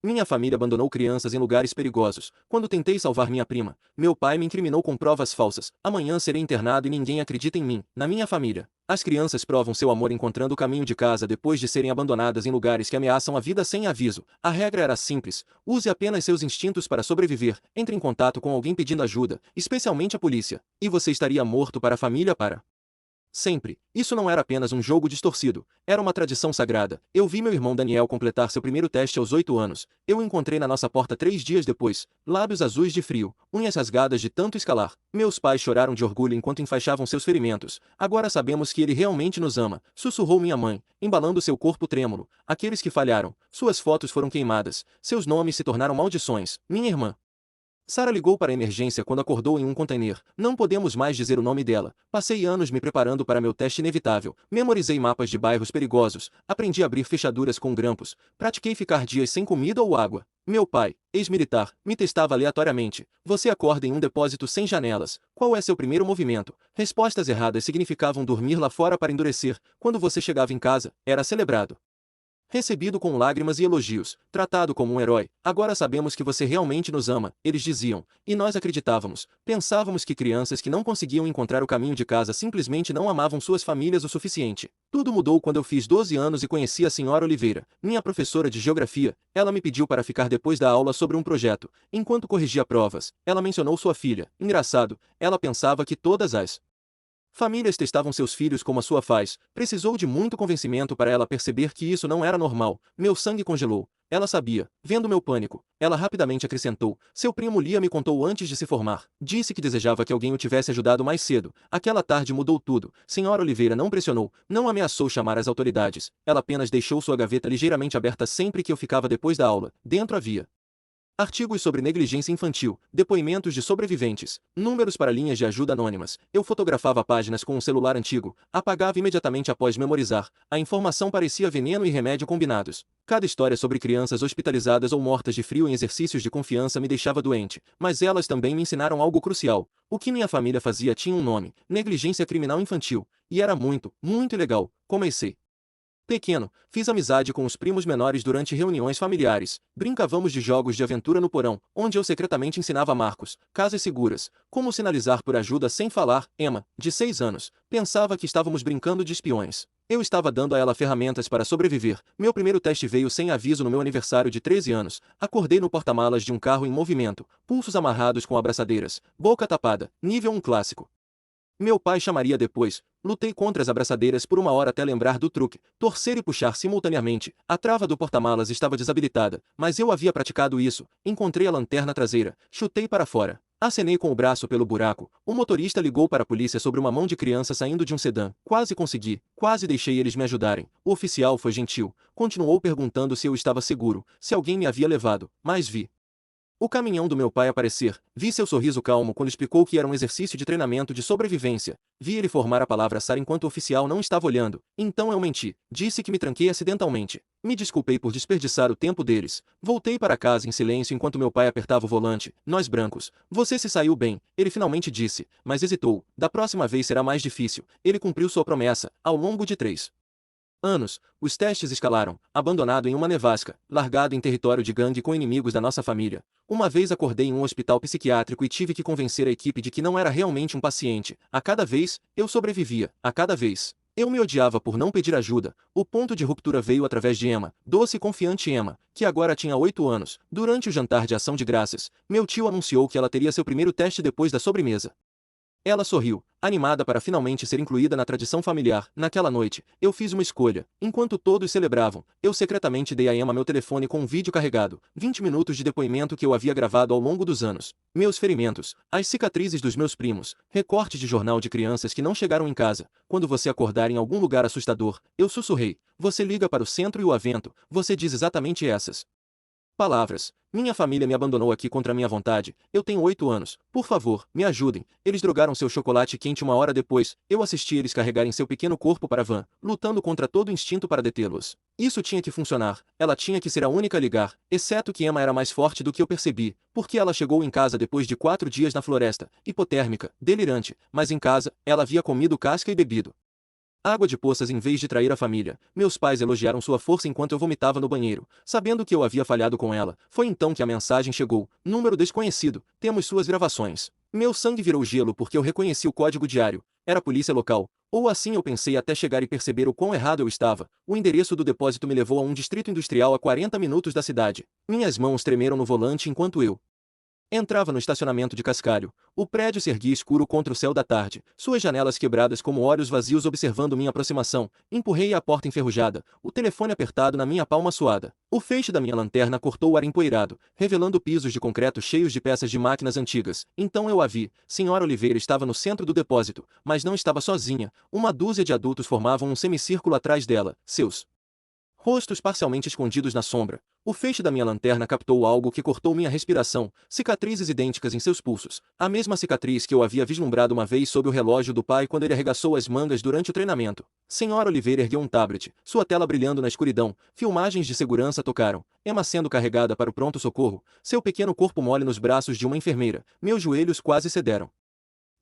Minha família abandonou crianças em lugares perigosos. Quando tentei salvar minha prima, meu pai me incriminou com provas falsas. Amanhã serei internado e ninguém acredita em mim. Na minha família, as crianças provam seu amor encontrando o caminho de casa depois de serem abandonadas em lugares que ameaçam a vida sem aviso. A regra era simples: use apenas seus instintos para sobreviver. Entre em contato com alguém pedindo ajuda, especialmente a polícia, e você estaria morto para a família para sempre. Isso não era apenas um jogo distorcido, era uma tradição sagrada. Eu vi meu irmão Daniel completar seu primeiro teste aos 8 anos. Eu o encontrei na nossa porta 3 dias depois, lábios azuis de frio, unhas rasgadas de tanto escalar. Meus pais choraram de orgulho enquanto enfaixavam seus ferimentos. Agora sabemos que ele realmente nos ama, sussurrou minha mãe, embalando seu corpo trêmulo. Aqueles que falharam, suas fotos foram queimadas, seus nomes se tornaram maldições. Minha irmã Sarah ligou para a emergência quando acordou em um container. Não podemos mais dizer o nome dela. Passei anos me preparando para meu teste inevitável. Memorizei mapas de bairros perigosos. Aprendi a abrir fechaduras com grampos. Pratiquei ficar dias sem comida ou água. Meu pai, ex-militar, me testava aleatoriamente. Você acorda em um depósito sem janelas. Qual é seu primeiro movimento? Respostas erradas significavam dormir lá fora para endurecer. Quando você chegava em casa, era celebrado. Recebido com lágrimas e elogios, tratado como um herói. Agora sabemos que você realmente nos ama, eles diziam, e nós acreditávamos. Pensávamos que crianças que não conseguiam encontrar o caminho de casa simplesmente não amavam suas famílias o suficiente. Tudo mudou quando eu fiz 12 anos e conheci a senhora Oliveira, minha professora de geografia. Ela me pediu para ficar depois da aula sobre um projeto. Enquanto corrigia provas, ela mencionou sua filha. Engraçado, ela pensava que todas as famílias testavam seus filhos como a sua faz. Precisou de muito convencimento para ela perceber que isso não era normal. Meu sangue congelou. Ela sabia. Vendo meu pânico, ela rapidamente acrescentou: seu primo Lia me contou antes de se formar. Disse que desejava que alguém o tivesse ajudado mais cedo. Aquela tarde mudou tudo. Senhora Oliveira não pressionou, não ameaçou chamar as autoridades. Ela apenas deixou sua gaveta ligeiramente aberta sempre que eu ficava depois da aula. Dentro havia artigos sobre negligência infantil, depoimentos de sobreviventes, números para linhas de ajuda anônimas. Eu fotografava páginas com um celular antigo, apagava imediatamente após memorizar. A informação parecia veneno e remédio combinados. Cada história sobre crianças hospitalizadas ou mortas de frio em exercícios de confiança me deixava doente, mas elas também me ensinaram algo crucial. O que minha família fazia tinha um nome: negligência criminal infantil. E era muito, muito ilegal. Comecei pequeno, fiz amizade com os primos menores durante reuniões familiares. Brincávamos de jogos de aventura no porão, onde eu secretamente ensinava Marcos, casas seguras, como sinalizar por ajuda sem falar. Emma, de 6 anos, pensava que estávamos brincando de espiões. Eu estava dando a ela ferramentas para sobreviver. Meu primeiro teste veio sem aviso no meu aniversário de 13 anos. Acordei no porta-malas de um carro em movimento, pulsos amarrados com abraçadeiras, boca tapada, nível 1 clássico. Meu pai chamaria depois. Lutei contra as abraçadeiras por 1 hora até lembrar do truque: torcer e puxar simultaneamente. A trava do porta-malas estava desabilitada, mas eu havia praticado isso. Encontrei a lanterna traseira, chutei para fora. Acenei com o braço pelo buraco. O motorista ligou para a polícia sobre uma mão de criança saindo de um sedã. Quase consegui, quase deixei eles me ajudarem. O oficial foi gentil. Continuou perguntando se eu estava seguro, se alguém me havia levado, mas vi o caminhão do meu pai aparecer. Vi seu sorriso calmo quando explicou que era um exercício de treinamento de sobrevivência. Vi ele formar a palavra SAR enquanto o oficial não estava olhando. Então eu menti. Disse que me tranquei acidentalmente. Me desculpei por desperdiçar o tempo deles. Voltei para casa em silêncio enquanto meu pai apertava o volante. Nós brancos. Você se saiu bem, ele finalmente disse, mas hesitou. Da próxima vez será mais difícil. Ele cumpriu sua promessa. Ao longo de 3 anos, os testes escalaram, abandonado em uma nevasca, largado em território de gangue com inimigos da nossa família. Uma vez acordei em um hospital psiquiátrico e tive que convencer a equipe de que não era realmente um paciente. A cada vez, eu sobrevivia. A cada vez, eu me odiava por não pedir ajuda. O ponto de ruptura veio através de Emma, doce e confiante Emma, que agora tinha 8 anos. Durante o jantar de ação de graças, meu tio anunciou que ela teria seu primeiro teste depois da sobremesa. Ela sorriu, animada para finalmente ser incluída na tradição familiar. Naquela noite, eu fiz uma escolha. Enquanto todos celebravam, eu secretamente dei a Emma meu telefone com um vídeo carregado, 20 minutos de depoimento que eu havia gravado ao longo dos anos. Meus ferimentos, as cicatrizes dos meus primos, recortes de jornal de crianças que não chegaram em casa. Quando você acordar em algum lugar assustador, eu sussurrei. Você liga para o centro e o avento, você diz exatamente essas palavras. Minha família me abandonou aqui contra minha vontade. Eu tenho 8 anos. Por favor, me ajudem. Eles drogaram seu chocolate quente 1 hora depois. Eu assisti eles carregarem seu pequeno corpo para a van, lutando contra todo instinto para detê-los. Isso tinha que funcionar. Ela tinha que ser a única a ligar. Exceto que Emma era mais forte do que eu percebi, porque ela chegou em casa depois de 4 dias na floresta, hipotérmica, delirante, mas em casa, ela havia comido casca e bebido Água de poças em vez de trair a família. Meus pais elogiaram sua força enquanto eu vomitava no banheiro, sabendo que eu havia falhado com ela. Foi então que a mensagem chegou. Número desconhecido. Temos suas gravações. Meu sangue virou gelo porque eu reconheci o código diário. Era a polícia local. Ou assim eu pensei até chegar e perceber o quão errado eu estava. O endereço do depósito me levou a um distrito industrial a 40 minutos da cidade. Minhas mãos tremeram no volante enquanto eu entrava no estacionamento de cascalho. O prédio se erguia escuro contra o céu da tarde, suas janelas quebradas como olhos vazios observando minha aproximação. Empurrei a porta enferrujada, o telefone apertado na minha palma suada. O feixe da minha lanterna cortou o ar empoeirado, revelando pisos de concreto cheios de peças de máquinas antigas. Então eu a vi. Senhora Oliveira estava no centro do depósito, mas não estava sozinha. Uma dúzia de adultos formavam um semicírculo atrás dela, seus rostos parcialmente escondidos na sombra. O feixe da minha lanterna captou algo que cortou minha respiração, cicatrizes idênticas em seus pulsos, a mesma cicatriz que eu havia vislumbrado uma vez sob o relógio do pai quando ele arregaçou as mangas durante o treinamento. Senhora Oliveira ergueu um tablet, sua tela brilhando na escuridão, filmagens de segurança tocaram, Emma sendo carregada para o pronto-socorro, seu pequeno corpo mole nos braços de uma enfermeira, meus joelhos quase cederam.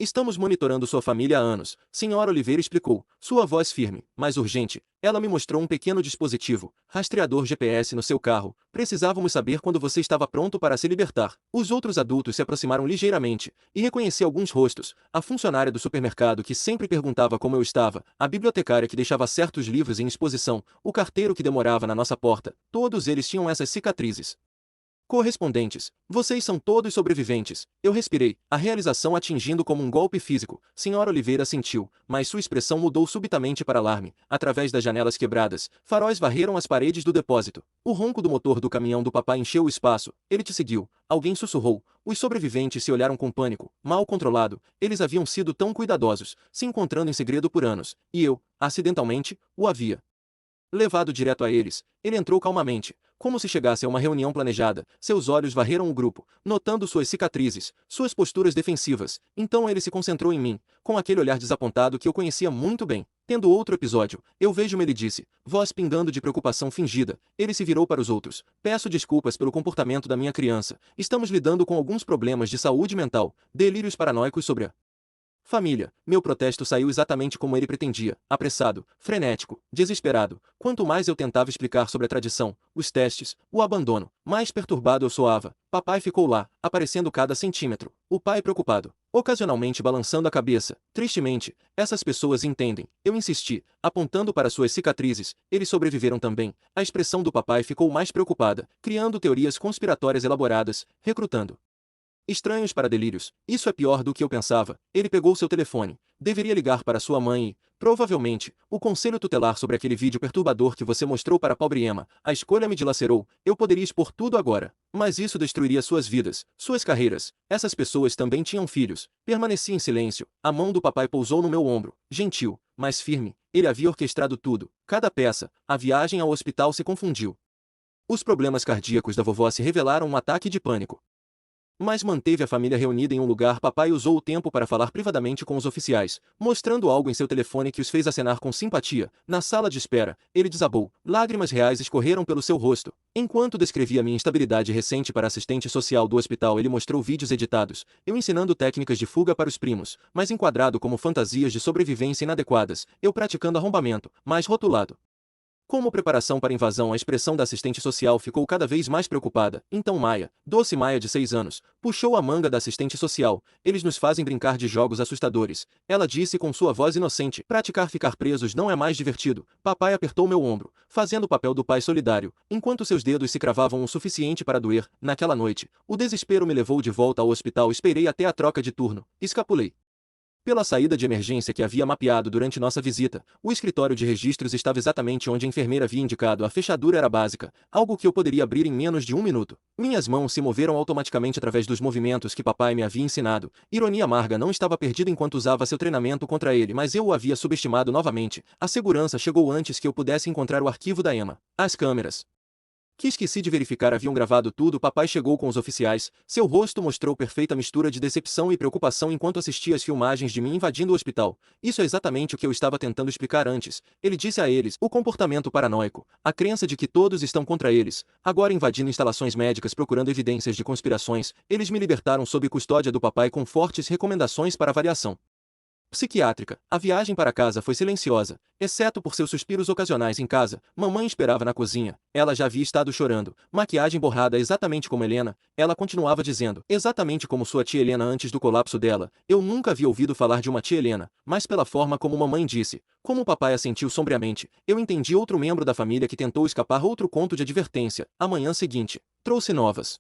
Estamos monitorando sua família há anos, Senhora Oliveira explicou, sua voz firme, mas urgente. Ela me mostrou um pequeno dispositivo, rastreador GPS no seu carro. Precisávamos saber quando você estava pronto para se libertar. Os outros adultos se aproximaram ligeiramente, e reconheci alguns rostos. A funcionária do supermercado que sempre perguntava como eu estava, a bibliotecária que deixava certos livros em exposição, o carteiro que demorava na nossa porta. Todos eles tinham essas cicatrizes correspondentes. Vocês são todos sobreviventes. Eu respirei, a realização atingindo como um golpe físico. Senhora Oliveira sentiu, mas sua expressão mudou subitamente para alarme. Através das janelas quebradas, faróis varreram as paredes do depósito. O ronco do motor do caminhão do papai encheu o espaço. Ele te seguiu. Alguém sussurrou. Os sobreviventes se olharam com pânico. Mal controlado, eles haviam sido tão cuidadosos, se encontrando em segredo por anos. E eu, acidentalmente, o havia levado direto a eles. Ele entrou calmamente, como se chegasse a uma reunião planejada. Seus olhos varreram o grupo, notando suas cicatrizes, suas posturas defensivas. Então ele se concentrou em mim, com aquele olhar desapontado que eu conhecia muito bem. Tendo outro episódio, eu vejo-me, ele disse, voz pingando de preocupação fingida. Ele se virou para os outros. Peço desculpas pelo comportamento da minha criança. Estamos lidando com alguns problemas de saúde mental, delírios paranoicos sobre a família. Meu protesto saiu exatamente como ele pretendia, apressado, frenético, desesperado. Quanto mais eu tentava explicar sobre a tradição, os testes, o abandono, mais perturbado eu soava. Papai ficou lá, aparecendo cada centímetro. O pai preocupado, ocasionalmente balançando a cabeça. Tristemente, essas pessoas entendem. Eu insisti, apontando para suas cicatrizes. Eles sobreviveram também. A expressão do papai ficou mais preocupada, criando teorias conspiratórias elaboradas, recrutando estranhos para delírios. Isso é pior do que eu pensava. Ele pegou seu telefone. Deveria ligar para sua mãe e, provavelmente, o conselho tutelar sobre aquele vídeo perturbador que você mostrou para a pobre Emma. A escolha me dilacerou. Eu poderia expor tudo agora. Mas isso destruiria suas vidas, suas carreiras. Essas pessoas também tinham filhos. Permaneci em silêncio. A mão do papai pousou no meu ombro. Gentil, mas firme. Ele havia orquestrado tudo. Cada peça. A viagem ao hospital se confundiu. Os problemas cardíacos da vovó se revelaram um ataque de pânico. Mas manteve a família reunida em um lugar. Papai usou o tempo para falar privadamente com os oficiais, mostrando algo em seu telefone que os fez acenar com simpatia. Na sala de espera, ele desabou. Lágrimas reais escorreram pelo seu rosto. Enquanto descrevia minha instabilidade recente para a assistente social do hospital, ele mostrou vídeos editados, eu ensinando técnicas de fuga para os primos, mas enquadrado como fantasias de sobrevivência inadequadas, eu praticando arrombamento, mais rotulado como preparação para a invasão. A expressão da assistente social ficou cada vez mais preocupada. Então Maia, doce Maia de 6 anos, puxou a manga da assistente social. Eles nos fazem brincar de jogos assustadores. Ela disse com sua voz inocente. Praticar ficar presos não é mais divertido. Papai apertou meu ombro, fazendo o papel do pai solidário, enquanto seus dedos se cravavam o suficiente para doer. Naquela noite, o desespero me levou de volta ao hospital. Esperei até a troca de turno. Escapulei pela saída de emergência que havia mapeado durante nossa visita. O escritório de registros estava exatamente onde a enfermeira havia indicado. A fechadura era básica, algo que eu poderia abrir em menos de um minuto. Minhas mãos se moveram automaticamente através dos movimentos que papai me havia ensinado. Ironia amarga, não estava perdido enquanto usava seu treinamento contra ele, mas eu o havia subestimado novamente. A segurança chegou antes que eu pudesse encontrar o arquivo da Emma. As câmeras que esqueci de verificar haviam gravado tudo. Papai chegou com os oficiais. Seu rosto mostrou perfeita mistura de decepção e preocupação enquanto assistia às filmagens de mim invadindo o hospital. Isso é exatamente o que eu estava tentando explicar antes. Ele disse a eles, o comportamento paranoico, a crença de que todos estão contra eles. Agora invadindo instalações médicas procurando evidências de conspirações, eles me libertaram sob custódia do papai com fortes recomendações para avaliação Psiquiátrica. A viagem para casa foi silenciosa, exceto por seus suspiros ocasionais em casa. Mamãe esperava na cozinha. Ela já havia estado chorando, maquiagem borrada exatamente como Helena. Ela continuava dizendo, exatamente como sua tia Helena antes do colapso dela. Eu nunca havia ouvido falar de uma tia Helena, mas pela forma como mamãe disse, como o papai assentiu sombriamente, eu entendi outro membro da família que tentou escapar. Outro conto de advertência. A manhã seguinte, trouxe novas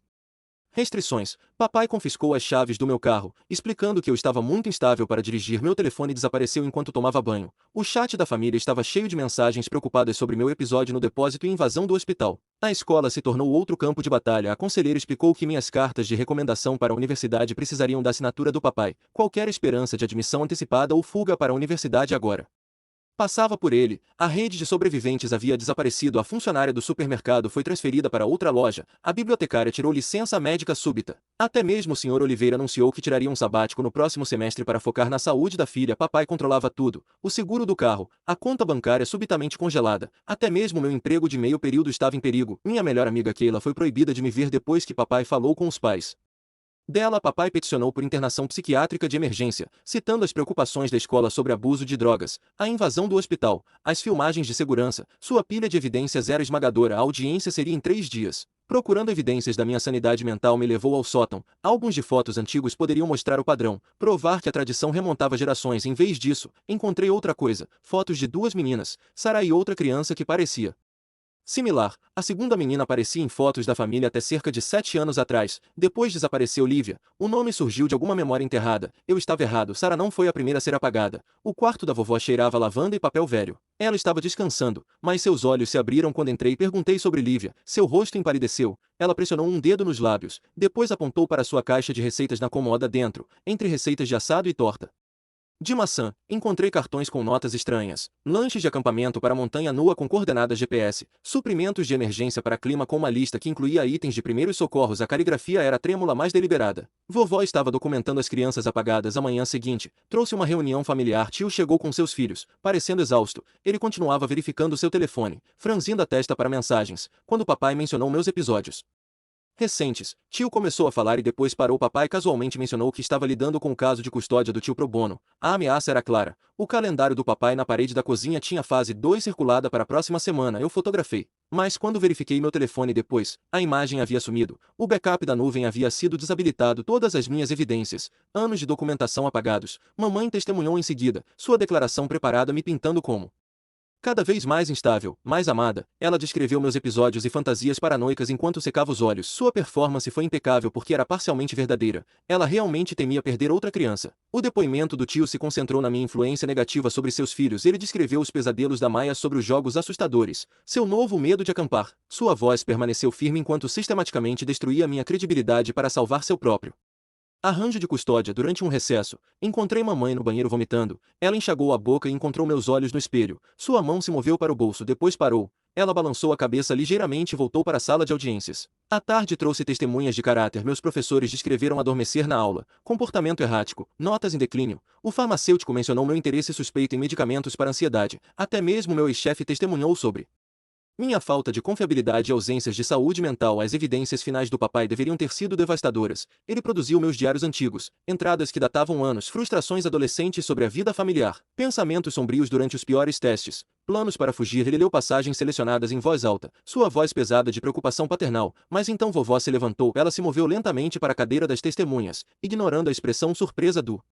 restrições. Papai confiscou as chaves do meu carro, explicando que eu estava muito instável para dirigir. Meu telefone desapareceu enquanto tomava banho. O chat da família estava cheio de mensagens preocupadas sobre meu episódio no depósito e invasão do hospital. A escola se tornou outro campo de batalha. A conselheira explicou que minhas cartas de recomendação para a universidade precisariam da assinatura do papai. Qualquer esperança de admissão antecipada ou fuga para a universidade agora passava por ele. A rede de sobreviventes havia desaparecido. A funcionária do supermercado foi transferida para outra loja. A bibliotecária tirou licença médica súbita. Até mesmo o Sr. Oliveira anunciou que tiraria um sabático no próximo semestre para focar na saúde da filha. Papai controlava tudo. O seguro do carro, a conta bancária subitamente congelada. Até mesmo meu emprego de meio período estava em perigo. Minha melhor amiga Keila foi proibida de me ver depois que papai falou com os pais dela. Papai peticionou por internação psiquiátrica de emergência, citando as preocupações da escola sobre abuso de drogas, a invasão do hospital, as filmagens de segurança. Sua pilha de evidências era esmagadora. A audiência seria em 3 dias. Procurando evidências da minha sanidade mental me levou ao sótão. Álbuns de fotos antigos poderiam mostrar o padrão, provar que a tradição remontava gerações. Em vez disso, encontrei outra coisa, fotos de 2 meninas, Sara e outra criança que parecia similar. A segunda menina aparecia em fotos da família até cerca de 7 anos atrás. Depois desapareceu Lívia. O nome surgiu de alguma memória enterrada. Eu estava errado. Sara não foi a primeira a ser apagada. O quarto da vovó cheirava a lavanda e papel velho. Ela estava descansando, mas seus olhos se abriram quando entrei e perguntei sobre Lívia. Seu rosto empalideceu. Ela pressionou um dedo nos lábios. Depois apontou para sua caixa de receitas na cômoda dentro, entre receitas de assado e torta de maçã. Encontrei cartões com notas estranhas, lanches de acampamento para montanha nua com coordenadas GPS, suprimentos de emergência para clima com uma lista que incluía itens de primeiros socorros. A caligrafia era trêmula, mais deliberada. Vovó estava documentando as crianças apagadas. A manhã seguinte, trouxe uma reunião familiar. Tio chegou com seus filhos, parecendo exausto. Ele continuava verificando seu telefone, franzindo a testa para mensagens, quando papai mencionou meus episódios recentes. Tio começou a falar e depois parou. Papai casualmente mencionou que estava lidando com o caso de custódia do tio pro bono. A ameaça era clara. O calendário do papai na parede da cozinha tinha fase 2 circulada para a próxima semana. Eu fotografei. Mas quando verifiquei meu telefone depois, a imagem havia sumido. O backup da nuvem havia sido desabilitado. Todas as minhas evidências, anos de documentação apagados. Mamãe testemunhou em seguida, sua declaração preparada me pintando como cada vez mais instável, mais amada. Ela descreveu meus episódios e fantasias paranoicas enquanto secava os olhos. Sua performance foi impecável porque era parcialmente verdadeira. Ela realmente temia perder outra criança. O depoimento do tio se concentrou na minha influência negativa sobre seus filhos. Ele descreveu os pesadelos da Maia sobre os jogos assustadores, seu novo medo de acampar. Sua voz permaneceu firme enquanto sistematicamente destruía minha credibilidade para salvar seu próprio arranjo de custódia. Durante um recesso, encontrei mamãe no banheiro vomitando. Ela enxagou a boca e encontrou meus olhos no espelho. Sua mão se moveu para o bolso, depois parou. Ela balançou a cabeça ligeiramente e voltou para a sala de audiências. À tarde trouxe testemunhas de caráter. Meus professores descreveram adormecer na aula, comportamento errático, notas em declínio. O farmacêutico mencionou meu interesse suspeito em medicamentos para ansiedade. Até mesmo meu ex-chefe testemunhou sobre minha falta de confiabilidade e ausências de saúde mental. As evidências finais do papai deveriam ter sido devastadoras. Ele produziu meus diários antigos, entradas que datavam anos, frustrações adolescentes sobre a vida familiar, pensamentos sombrios durante os piores testes, planos para fugir. Ele leu passagens selecionadas em voz alta, sua voz pesada de preocupação paternal. Mas então vovó se levantou. Ela se moveu lentamente para a cadeira das testemunhas, ignorando a expressão surpresa do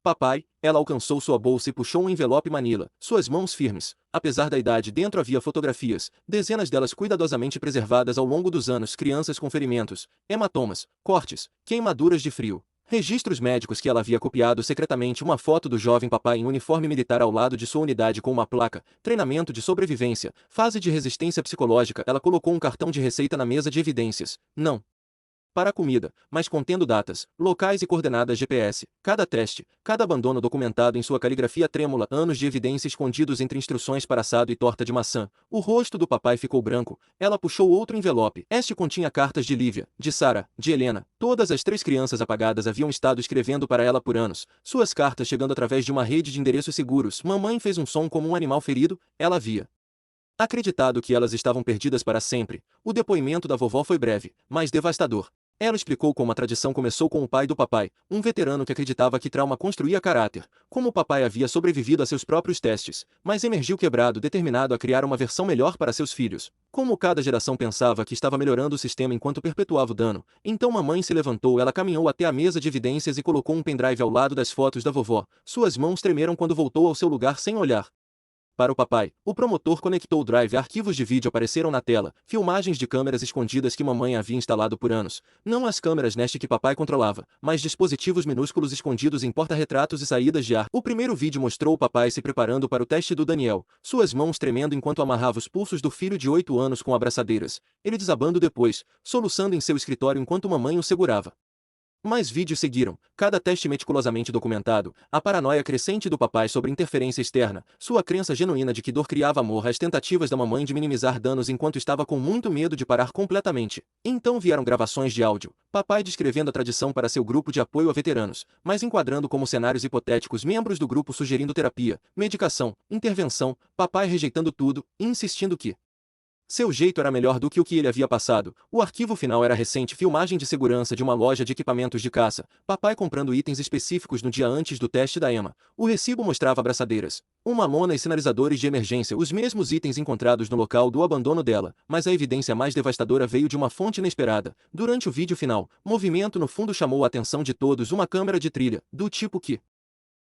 papai. Ela alcançou sua bolsa e puxou um envelope manila, suas mãos firmes. Apesar da idade, dentro havia fotografias, dezenas delas cuidadosamente preservadas ao longo dos anos. Crianças com ferimentos, hematomas, cortes, queimaduras de frio. Registros médicos que ela havia copiado secretamente. Uma foto do jovem papai em uniforme militar ao lado de sua unidade com uma placa, treinamento de sobrevivência, fase de resistência psicológica. Ela colocou um cartão de receita na mesa de evidências. Não para a comida, mas contendo datas, locais e coordenadas GPS, cada teste, cada abandono documentado em sua caligrafia trêmula, anos de evidência escondidos entre instruções para assado e torta de maçã. O rosto do papai ficou branco. Ela puxou outro envelope. Este continha cartas de Lívia, de Sara, de Helena. Todas as 3 crianças apagadas haviam estado escrevendo para ela por anos, suas cartas chegando através de uma rede de endereços seguros. Mamãe fez um som como um animal ferido. Ela havia acreditado que elas estavam perdidas para sempre. O depoimento da vovó foi breve, mas devastador. Ela explicou como a tradição começou com o pai do papai, um veterano que acreditava que trauma construía caráter, como o papai havia sobrevivido a seus próprios testes, mas emergiu quebrado, determinado a criar uma versão melhor para seus filhos. Como cada geração pensava que estava melhorando o sistema enquanto perpetuava o dano, então mamãe se levantou, ela caminhou até a mesa de evidências e colocou um pendrive ao lado das fotos da vovó. Suas mãos tremeram quando voltou ao seu lugar sem olhar para o papai. O promotor conectou o drive e arquivos de vídeo apareceram na tela, filmagens de câmeras escondidas que mamãe havia instalado por anos. Não as câmeras Nest que papai controlava, mas dispositivos minúsculos escondidos em porta-retratos e saídas de ar. O primeiro vídeo mostrou o papai se preparando para o teste do Daniel, suas mãos tremendo enquanto amarrava os pulsos do filho de 8 anos com abraçadeiras, ele desabando depois, soluçando em seu escritório enquanto mamãe o segurava. Mais vídeos seguiram, cada teste meticulosamente documentado, a paranoia crescente do papai sobre interferência externa, sua crença genuína de que dor criava amor, as tentativas da mamãe de minimizar danos enquanto estava com muito medo de parar completamente. Então vieram gravações de áudio, papai descrevendo a tradição para seu grupo de apoio a veteranos, mas enquadrando como cenários hipotéticos membros do grupo sugerindo terapia, medicação, intervenção, papai rejeitando tudo e insistindo que seu jeito era melhor do que o que ele havia passado. O arquivo final era recente filmagem de segurança de uma loja de equipamentos de caça. Papai comprando itens específicos no dia antes do teste da Emma. O recibo mostrava abraçadeiras, uma lona e sinalizadores de emergência, os mesmos itens encontrados no local do abandono dela, mas a evidência mais devastadora veio de uma fonte inesperada. Durante o vídeo final, movimento no fundo chamou a atenção de todos, uma câmera de trilha, do tipo que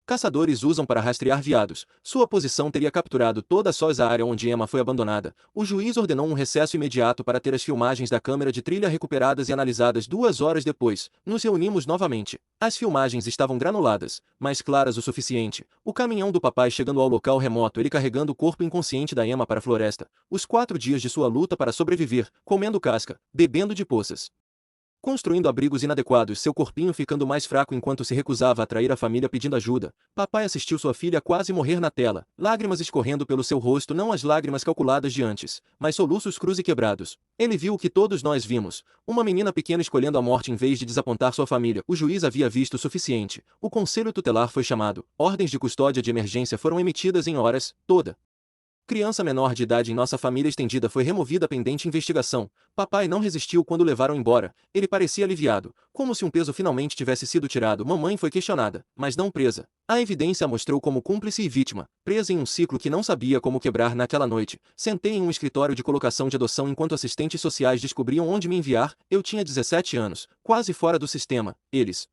caçadores usam para rastrear veados. Sua posição teria capturado toda a área onde Emma foi abandonada. O juiz ordenou um recesso imediato para ter as filmagens da câmera de trilha recuperadas e analisadas 2 horas depois. Nos reunimos novamente. As filmagens estavam granuladas, mas claras o suficiente. O caminhão do papai chegando ao local remoto, ele carregando o corpo inconsciente da Emma para a floresta. Os 4 dias de sua luta para sobreviver, comendo casca, bebendo de poças, construindo abrigos inadequados, seu corpinho ficando mais fraco enquanto se recusava a atrair a família pedindo ajuda. Papai assistiu sua filha quase morrer na tela, lágrimas escorrendo pelo seu rosto, não as lágrimas calculadas de antes, mas soluços cruz e quebrados. Ele viu o que todos nós vimos, uma menina pequena escolhendo a morte em vez de desapontar sua família. O juiz havia visto o suficiente. O conselho tutelar foi chamado. Ordens de custódia de emergência foram emitidas em horas. Toda criança menor de idade em nossa família extendida foi removida pendente investigação. Papai não resistiu quando levaram embora. Ele parecia aliviado, como se um peso finalmente tivesse sido tirado. Mamãe foi questionada, mas não presa. A evidência a mostrou como cúmplice e vítima, presa em um ciclo que não sabia como quebrar. Naquela noite, sentei em um escritório de colocação de adoção enquanto assistentes sociais descobriam onde me enviar. Eu tinha 17 anos, quase fora do sistema. Eles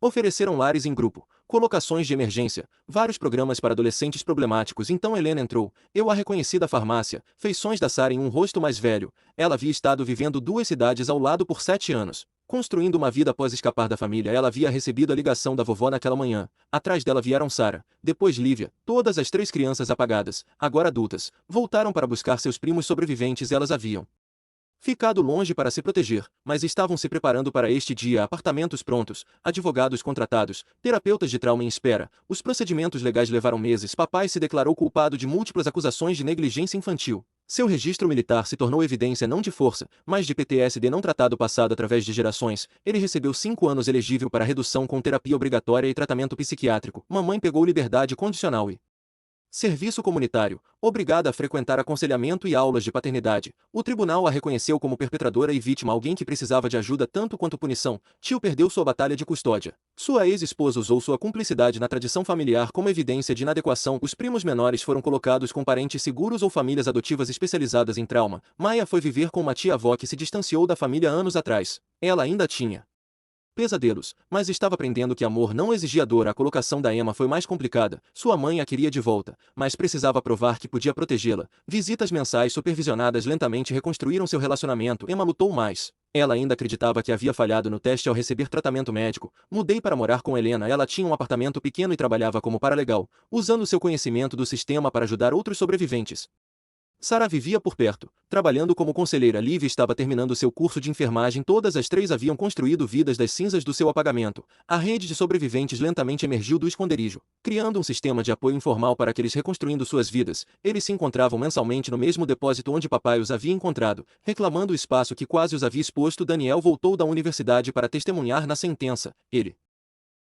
ofereceram lares em grupo, colocações de emergência, vários programas para adolescentes problemáticos. Então Helena entrou. Eu a reconheci da farmácia, feições da Sara em um rosto mais velho. Ela havia estado vivendo 2 cidades ao lado por 7 anos, construindo uma vida após escapar da família. Ela havia recebido a ligação da vovó naquela manhã. Atrás dela vieram Sara, depois Lívia, todas as 3 crianças apagadas, agora adultas, voltaram para buscar seus primos sobreviventes. Elas haviam ficado longe para se proteger, mas estavam se preparando para este dia. Apartamentos prontos, advogados contratados, terapeutas de trauma em espera. Os procedimentos legais levaram meses. Papai se declarou culpado de múltiplas acusações de negligência infantil. Seu registro militar se tornou evidência não de força, mas de PTSD não tratado passado através de gerações. Ele recebeu 5 anos elegível para redução com terapia obrigatória e tratamento psiquiátrico. Mamãe pegou liberdade condicional e serviço comunitário, obrigada a frequentar aconselhamento e aulas de paternidade. O tribunal a reconheceu como perpetradora e vítima, alguém que precisava de ajuda tanto quanto punição. Tio perdeu sua batalha de custódia. Sua ex-esposa usou sua cumplicidade na tradição familiar como evidência de inadequação. Os primos menores foram colocados com parentes seguros ou famílias adotivas especializadas em trauma. Maia foi viver com uma tia-avó que se distanciou da família anos atrás. Ela ainda tinha pesadelos, mas estava aprendendo que amor não exigia dor. A colocação da Emma foi mais complicada. Sua mãe a queria de volta, mas precisava provar que podia protegê-la. Visitas mensais supervisionadas lentamente reconstruíram seu relacionamento. Emma lutou mais. Ela ainda acreditava que havia falhado no teste ao receber tratamento médico. Mudei para morar com Helena. Ela tinha um apartamento pequeno e trabalhava como paralegal, usando seu conhecimento do sistema para ajudar outros sobreviventes. Sara vivia por perto, trabalhando como conselheira. Lívia estava terminando seu curso de enfermagem. Todas as 3 haviam construído vidas das cinzas do seu apagamento. A rede de sobreviventes lentamente emergiu do esconderijo, criando um sistema de apoio informal para aqueles reconstruindo suas vidas. Eles se encontravam mensalmente no mesmo depósito onde papai os havia encontrado, reclamando o espaço que quase os havia exposto. Daniel voltou da universidade para testemunhar na sentença. Ele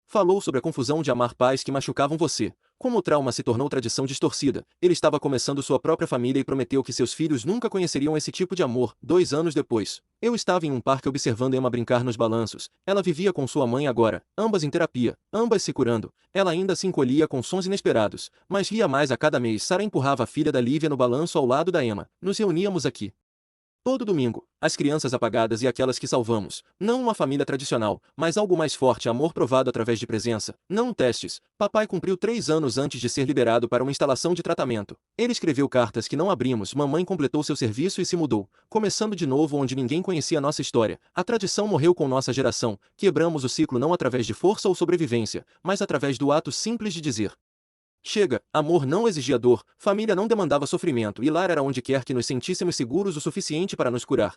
falou sobre a confusão de amar pais que machucavam você. Como o trauma se tornou tradição distorcida, ele estava começando sua própria família e prometeu que seus filhos nunca conheceriam esse tipo de amor. 2 anos depois, eu estava em um parque observando Emma brincar nos balanços. Ela vivia com sua mãe agora, ambas em terapia, ambas se curando. Ela ainda se encolhia com sons inesperados, mas ria mais a cada mês. Sarah empurrava a filha da Lívia no balanço ao lado da Emma. Nos reuníamos aqui todo domingo, as crianças apagadas e aquelas que salvamos. Não uma família tradicional, mas algo mais forte, amor provado através de presença, não testes. Papai cumpriu 3 anos antes de ser liberado para uma instalação de tratamento. Ele escreveu cartas que não abrimos, mamãe completou seu serviço e se mudou, começando de novo onde ninguém conhecia nossa história. A tradição morreu com nossa geração, quebramos o ciclo não através de força ou sobrevivência, mas através do ato simples de dizer: chega. Amor não exigia dor, família não demandava sofrimento e lar era onde quer que nos sentíssemos seguros o suficiente para nos curar.